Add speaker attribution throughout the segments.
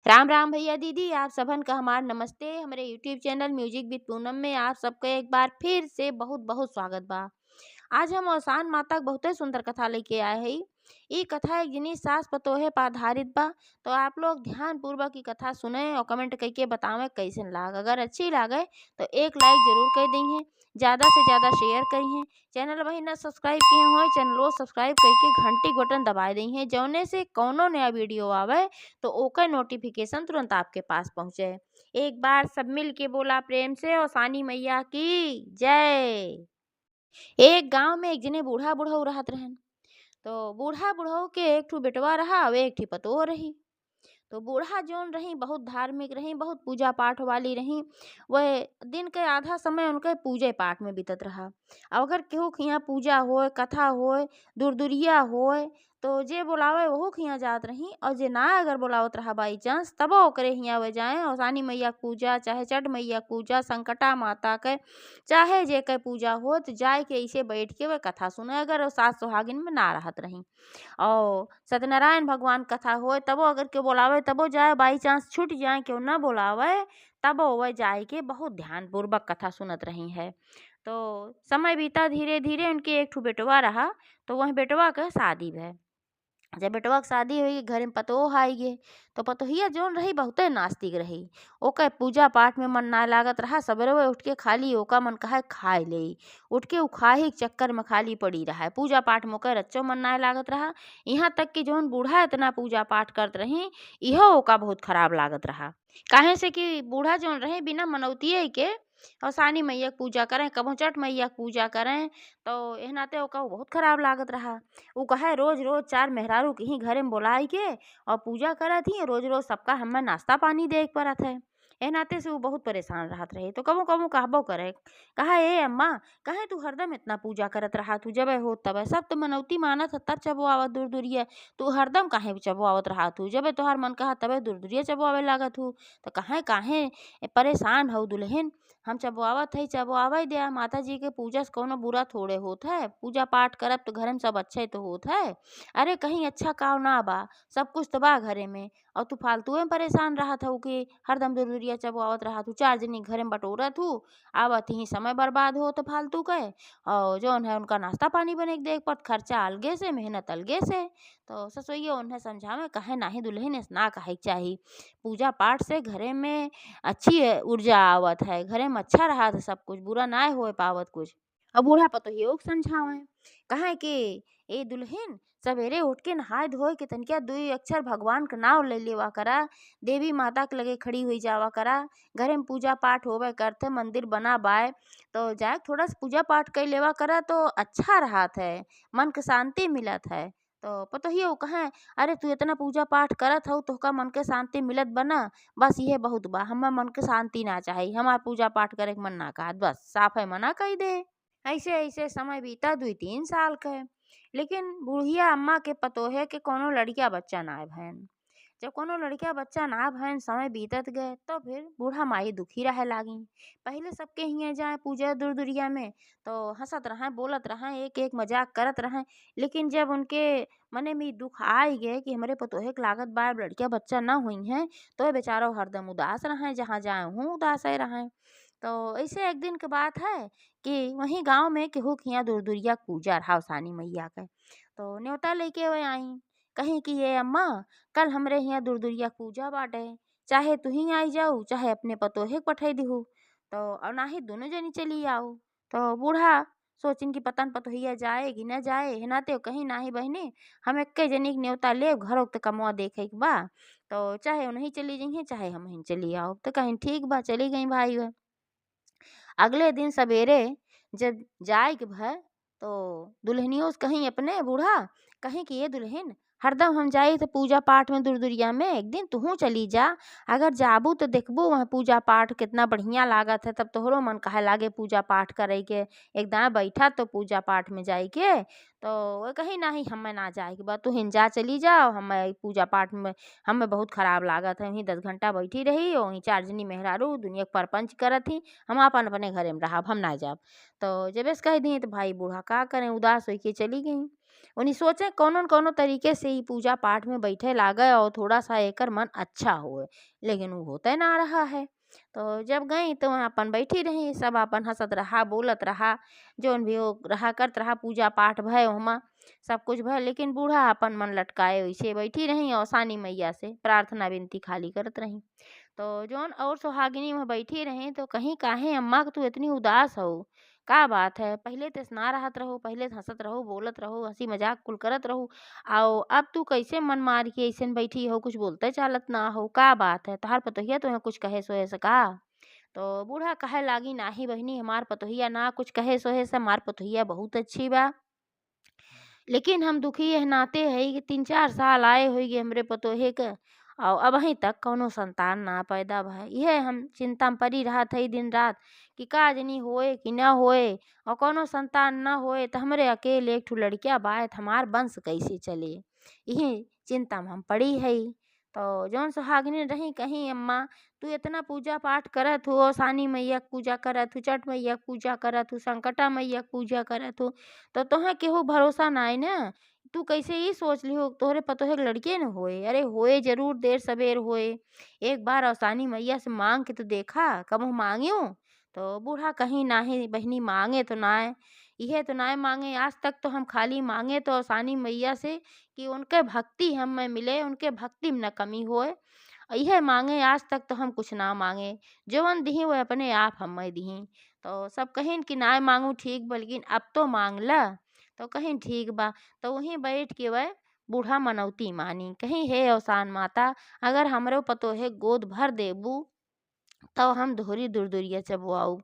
Speaker 1: राम राम भैया दीदी, आप सबन का हमार नमस्ते। हमारे YouTube channel music with Poonam में आप सबका एक बार फिर से बहुत बहुत स्वागत बा। आज हम औसान माता के बहुते सुंदर कथा लेके आए हई। ई कथा एक जिनी सास पतोहे पर आधारित बा। तो आप लोग ध्यान पूर्वक की कथा सुने और कमेंट करके बतावें कैसन लाग। अगर अच्छी लागे तो एक लाइक जरूर कर दी, ज़्यादा से ज़्यादा शेयर करिए। चैनल वही ना सब्सक्राइब किए हुए चैनल सब्सक्राइब करके घंटी बटन दबा दी जौने से कौनो नया वीडियो आवे तो ओकर नोटिफिकेशन तुरंत आपके पास पहुँचे। एक बार सब मिल के बोला प्रेम से और सानी मैया की जय। एक गांव में एक जने बूढ़ा बुढ़ऊ रहत रहन। तो बूढ़ा बुढ़ऊ के एक ठो बेटवा रहा और एक ठी पतोह रही। तो बूढ़ा जौन रही बहुत धार्मिक रही, बहुत पूजा पाठ वाली रही। वह दिन के आधा समय उनके पूजे पाठ में बीतत रहा। अब अगर केहू के यहाँ पूजा होए, कथा होए, दूर दुरिया होए तो जे बुलावे वहू के यहाँ जात रही, और जे ना अगर बुलावत रहा बाई चांस तब ओकरे यहाँ वे जाए। और सानी मैया के पूजा चाहे चट मैया के पूजा, संकटा माता के चाहे जे के पूजा हो तो जाए के ऐसे बैठ के वे कथा सुने। अगर वो सास सुहागिन में ना रहत रही और सत्यनारायण भगवान कथा होए तबो अगर के बोलावे तबो जाए, बाई चांस छूट जाए क्यों ना बोलावे तबो वह जाए के बहुत ध्यान पूर्वक कथा सुनत रही है। तो समय बीता, धीरे धीरे उनके एक ठो बेटवा रहा। तो वह बेटवा का शादी भय। जब बेटवा के शादी हुई घर में पतोह आई गे। तो पतोहिया जौन रही बहुते नास्तिक रही। ओके पूजा पाठ में मन ना लागत रहा। सबेरे वे उठ के खाली ओका मन कहा खाए ले, उठ के उ खाही के चक्कर में खाली पड़ी रहा है। पूजा पाठ में ओकर अच्छो मन ना लागत रहा। यहाँ तक कि जौन बूढ़ा इतना पूजा पाठ करत रही इहो ओका बहुत खराब लागत रहा। काहे से कि बूढ़ा जौन रहे बिना मनौतिये के और सानी मैया के पूजा करें, कबो चट मैया के पूजा करें, तो एह नाते ओका बहुत खराब लागत रहा। उ कहे रोज रोज चार मेहरारू के ही घरे में बोलाई के और पूजा करत ही, रोज रोज सबका हमें नाश्ता पानी दे के परत है। ए नाते से वो बहुत परेशान रहत रही। तो कबो कबो कहबो करे, कहा ए अम्मा, कहे तू हरदम इतना पूजा करत रहा, तू जब हो तब सब तो मनौती मानत है तब चबो आवत दूर दूरिया, तू हरदम काहे चबो आवत रहा, तू जब तोहार मन कहा तबे दूर दूरिया चबो आवे लागत हूँ। तो कहे काहे परेशान हो दुल्हन, हम चबुआवत है चबुआवे दे। माता जी के पूजा से कोनो बुरा थोड़े होत है, पूजा पाठ करब तो घर में सब अच्छे तो होत है। अरे कहीं अच्छा काव ना बा, सब कुछ तो बा घरे में, और तू फालतू में परेशान रहत हूँ कि हरदम दुरिया चबुआवत रहा तू, चार जनी घर में बटोरत हूँ, आवत ही समय बर्बाद हो तो फालतू के। और जौन है उनका नाश्ता पानी बने के देख पर खर्चा अलगे से, मेहनत अलगे से। तो ससुइया उन्हें समझावे कहे नाही दुल्हन ऐसे ना कहे के चाही, पूजा पाठ से घरे में अच्छी ऊर्जा आवत है, घरे में अच्छा रहा था, सब कुछ बुरा ना हो पावत कुछ। अब बूढ़ा पतोहियो के समझावे कहे कि ए दुल्हन, सवेरे उठ के नहाय धोए के तनिका दुई अक्षर भगवान का नाम ले लेवा करा, देवी माता के लगे खड़ी हुई जावा करा, घरे में पूजा पाठ होवे करते, मंदिर बना बाय तो जाए थोड़ा सा पूजा पाठ कर लेवा करा तो अच्छा रहत है, मन के शांति मिलत है। तो पतोहियो कहे अरे तू इतना पूजा पाठ करत हऊ तोहका मन के शांति मिलत बना, बस ये बहुत बा, हमें मन के शांति ना चाहिए, हमार पूजा पाठ करे के मन ना कहत, बस साफ है मना कही दे। ऐसे ऐसे समय बीता 2-3 साल के। लेकिन बुढ़िया अम्मा के पतोहे के कोनो लड़किया बच्चा ना भैन। जब कोनो लड़किया बच्चा ना भैन समय बीतत गए तो फिर बूढ़ा माई दुखी रहे लागी। पहले सबके हिये जाए पूजा दूर दुरिया में तो हंसत रहें, बोलत रहें, एक एक मजाक करत रहें। लेकिन जब उनके मने में दुख आई गए कि हमारे पतोहे के लागत बा लड़किया बच्चा ना हुई हैं, तो बेचारो हरदम उदास रहें, जहाँ जाए हूँ उदास ही रहें। तो ऐसे एक दिन के बात है कि वहीं गांव में केहू के यहाँ दूर दुरिया पूजा रहा सानी मैया के। तो न्योता लेके वे आई, कहीं कि ये अम्मा, कल हमरे यहाँ दूर दुरिया पूजा बाटे, चाहे तू ही आई जाऊ चाहे अपने पतोहे के पठाई दिहू, तो और ना ही दोनों जनी चली आओ। तो बूढ़ा सोचिन कि पतन पतोहिया जाए कि न जाए, है नाते कहीं ना ही बहने, हम एक जनी के न्योता ले घरों के कमवा देखे के बा, तो चाहे उन्हीं चली जाइए चाहे हम ही चली आओ। तो कहीं ठीक बा, चली गई भाई वह। अगले दिन सवेरे जब जाए के भय तो दुल्हनियों से कहीं अपने बूढ़ा, कहीं कि ये दुल्हन, हरदम हम जाई तो पूजा पाठ में दूर दुरिया में, एक दिन तू चली जा, अगर जाबू तो देखबू वहाँ पूजा पाठ कितना बढ़िया लागत है, तब तोहरो मन कहे लागे पूजा पाठ करे के, एकदम बैठा तो पूजा पाठ में जाई के। तो वो कहीं नहीं हमें ना जाए के बाद, तू हिन जा चली जाओ, हमें पूजा पाठ में हमें बहुत खराब लागत है, वहीं 10 घंटा बैठी रही और वहीं चार जनी मेहरारू दुनिया के परपंच करत ही, हम अपन अपने घरे में रहब, हम ना जाब। तो जब ऐसे कह दिए तो भाई बूढ़ा का करें, उदास होके चली गई। उन्हीं सोचे कौनो न कौनो तरीके से ही पूजा पाठ में बैठे लागे और थोड़ा सा एकर मन अच्छा होए, लेकिन वो होते ना रहा है। तो जब गई तो वहाँ अपन बैठी रही, सब अपन हंसत रहा बोलत रहा, जोन भी हो रहा करत रहा, पूजा पाठ भय ओमा सब कुछ भय, लेकिन बूढ़ा अपन मन लटकाए वैसे बैठी रही और सानी मैया से प्रार्थना विनती खाली करत रही। तो जौन और सुहागिनी वहाँ बैठी रही तो कहीं काहे अम्मा तू इतनी उदास हो, का बात है? पहले तो ना रहत रहो, पहले तो हंसत रहो बोलत रहो, हंसी मजाक कुल करत रहो, आओ अब तू कैसे मन मार के ऐसे बैठी हो, कुछ बोलते चालत ना हो, का बात है? तहार पतोहिया तुम्हें कुछ कहे सोहे सका? तो बूढ़ा कहे लागी नाही बहिनी, हमार पतोहिया ना कुछ कहे सोहे से, हमार पतोहिया बहुत अच्छी बा, लेकिन हम दुखी एह नाते हई कि 3-4 साल आए होइगे हमरे पतोहे क और अबहीं तक कौनो संतान ना पैदा भय। इहे हम चिंता में पड़ी रहत हई दिन रात कि का जानी होए कि न होए, और कौनो संतान न होए त हमरे अकेले एक ठो लड़किया बा त हमार वंश कैसे चले। यही चिंता में हम पड़ी हई। तो जौन सुहागिनी रही कहीं अम्मा तू इतना पूजा पाठ करत हो, सानी मैया क पूजा करत हो, छठ मैया क पूजा करत हो, संकटा मैया क पूजा करत हो, तो तोहे केहू भरोसा नाई न। तू कैसे ई सोच लिहो तोहरे पतोहे के लड़के न होए, अरे होए जरूर देर सबेर होए, एक बार अवसानी मैया से मांग के तो देखा, कबहू मांगियो? तो बूढ़ा कहीं नाही बहिनी मांगे तो नाय, इहे तो नाय मांगे, आज तक तो हम खाली मांगे तो अवसानी मैया से कि उनके भक्ति हमें मिले, उनके भक्ति में न कमी होए, इहे मांगे, आज तक तो हम कुछ ना मांगे, जवन दिही वो अपने आप हमें दिही। तो सब कहिन कि नाय मांगू ठीक बा, लेकिन अब तो मांग ला। तो कहिन ठीक बा। तो वहीं बैठ के वह बूढ़ा मनौती मानी, कहीं हे अवसान माता अगर हमरो पतोहे गोद भर देबू तो हम दोहरी दुरदुरिया चबवाऊ।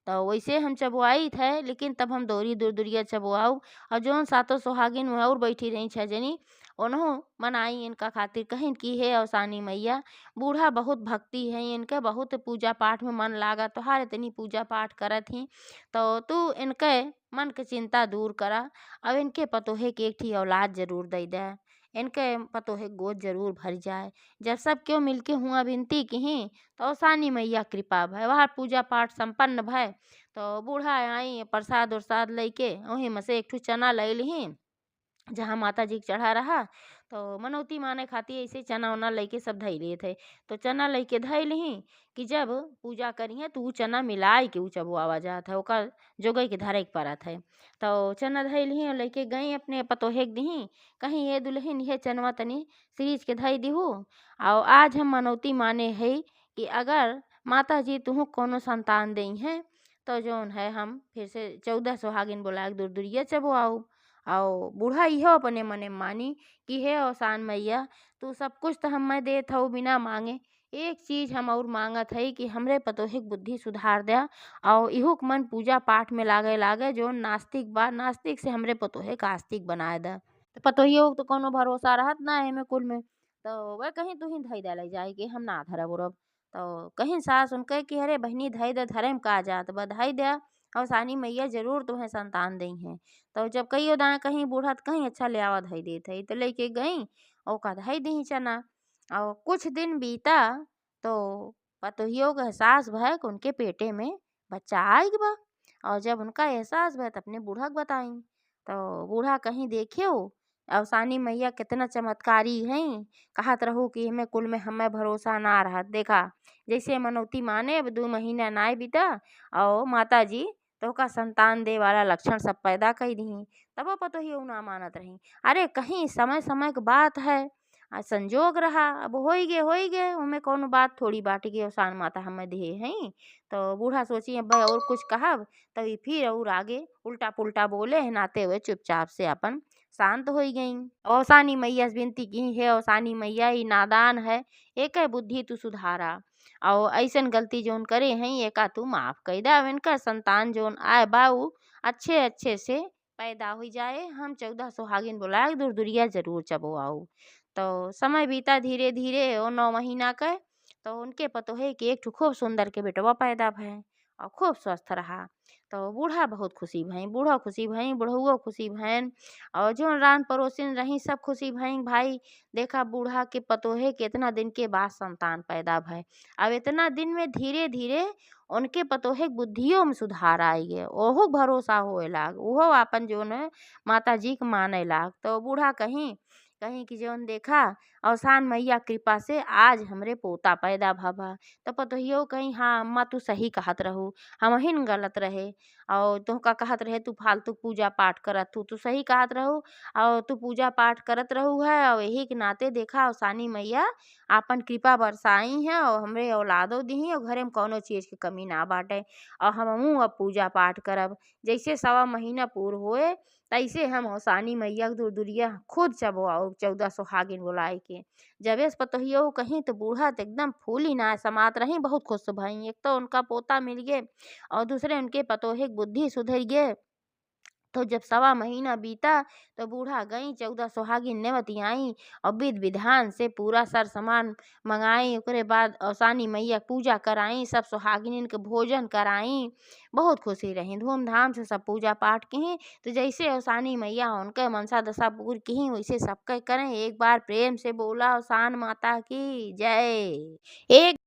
Speaker 1: तो वैसे हम चबवाई थे, लेकिन तब हम दोहरी दुरदुरिया चबवाऊ, और जौन सातों सुहागिन वहाँ और बैठी रही 6 जनी, उन्हों मनाई इनका खातिर कहिन कि हे अवसानी मैया बूढ़ा बहुत भक्ति है इनके, बहुत पूजा पाठ में मन लागा, तोहार इतनी पूजा पाठ करत ही, तो तू इनके मन के चिंता दूर करा, अब इनके पतोहे के एक ठी औलाद जरूर दई दे, इनके पतोहे गोद जरूर भर जाए। जब सब क्यों मिलके हुआ विनती की तो अवसानी मैया कृपा भय, वहाँ पूजा पाठ संपन्न भय। तो बूढ़ा आई प्रसाद उरसाद लइके वहीं में से एक ठो चना लई लिही, जहाँ माता जी के चढ़ा रहा, तो मनौती माने खातिर ऐसे चना उना लेके सब धई लिए थे। तो चना लेके धई लिही कि जब पूजा करिहे तो ऊ चना मिलाए के ऊ चबुआवा जात है, ओकर जोगई के धरे के परत है। तो चना धई लिही और लेके गई अपने पतोहे के दिही, कहीं ये दुल्हन ये चनवा तनी सीरीज के धई दिहू, और आज हम मनौती माने है कि अगर माता जी तुहू कोनो संतान दई हैं तो जौन है हम फिर से 14 सुहागिन बोला के दुरदुरिया चबुआऊ। और बूढ़ा इहो अपने मने मानी कि हे अवसान मैया तू सब कुछ तो हमें देत हऊ बिना मांगे, एक चीज हम और मांगत हई कि हमरे पतोहे के बुद्धि सुधार दया, और इहू के मन पूजा पाठ में लागे लागे, जो नास्तिक बा नास्तिक से हमरे पतोहे का आस्तिक बनाए दा। तो पतोहियो के तो कोनो भरोसा रहत ना एमे कुल में। तो वह कहीं तू ही धई दे जाए कि हम ना धरब उरब। तो कहीं सास उनके कि अरे बहनी धई दे, धरे में का जात बा, धई दे और सानी मैया जरूर तुम्हें संतान दई हैं। तो जब कहियो दाएं कहीं बूढ़ा तो कहीं अच्छा ले आवा धई देत हई, तो लेके गई और का धई दी चना। और कुछ दिन बीता तो पतोहियो के एहसास भय कि उनके पेटे में बच्चा आइल बा, और जब उनका एहसास भय तो अपने बूढ़ा के बताई। तो बूढ़ा कहीं देखियो अवसानी मैया कितना चमत्कारी हैं, कहत रहू कि हमें कुल में हमें भरोसा ना रहत, देखा जैसे मनौती माने अब 2 महीना नाय बीता और माता जी तो का संतान दे वाला लक्षण सब पैदा कर दी, तब वो पतोहियो ना मानत रही। अरे कहीं समय समय की बात है, संजोग रहा, अब हो ही गए उनमें कौन बात थोड़ी बाटी के अवसान माता हमें दे हैं। तो बूढ़ा सोची अब भाई और कुछ कहब, तभी फिर और आगे उल्टा पुल्टा बोले नाते हुए चुपचाप से अपन शांत हो गई। अवसानी मैया से विनती की है, अवसानी मैया ही नादान है, एक बुद्धि तू सुधारा, और ऐसन गलती जोन करे हैं एका तू माफ कर दा, इनका संतान जोन आए बाऊ अच्छे अच्छे से पैदा हो जाए, हम 14 सुहागिन बुलाए दुरदुरिया जरूर चबवाऊ। तो समय बीता धीरे धीरे और 9 महीना का, तो उनके पतोहे के एक ठो खूब सुंदर के बेटवा पैदा भय और खूब स्वस्थ रहा। तो बूढ़ा बहुत खुशी भईं, बूढ़ो खुशी भईं, बुढ़उओ खुशी भईन और जौन रान पड़ोसिन रहीं सब खुशी भईं। भाई देखा बूढ़ा के पतोहे के एतना दिन के बाद संतान पैदा भय। अब एतना दिन में धीरे-धीरे उनके पतोहे के बुद्धियो में सुधार आई गे। ओहू के भरोसा होए लाग, उहो आपन जौन है माताजी के माने लाग। तो बूढ़ा कहीं कहीं कि जौन देखा अवसान मैया कृपा से आज हमरे पोता पैदा भबा। तो पतोहियो कहीं हाँ अम्मा तू सही कहत रहू, हमहिन गलत रहे और तोहका कहत रहे तू फालतू पूजा पाठ करत हू, तू सही कहत रहू और तू पूजा पाठ करत रहू है और यही के नाते देखा अवसानी मैया आपन कृपा बरसाई है और हमरे औलादो दीही और घरे में कौनो चीज की कमी ना बाटे। और हमहू अब पूजा पाठ करब। जैसे सवा महीना पूर होए तैसे हम औसानी मैया के दुरदुरिया खुद चबवाओ 14 सोहागिन बुलाए के। जबे से पतोहियो कहीं तो बूढ़ा तो एकदम फूली ना समात रही बहुत खुश भई। एक तो उनका पोता मिल गे और दूसरे उनके पतोहे के बुद्धि सुधर गे। तो जब सवा महीना बीता तो बूढ़ा गई 14 सोहागिन नेवतियाई और विधि विधान से पूरा सर सामान मंगाई। ओकरे बाद औसानी मैया के पूजा कराई, सब सोहागिनिन के भोजन कराई। बहुत खुशी रही, धूमधाम से सब पूजा पाठ की। तो जैसे औसानी मैया उनके मनसा दशा पूरी की वैसे सबके करें। एक बार प्रेम से बोला औसान माता की जय। एक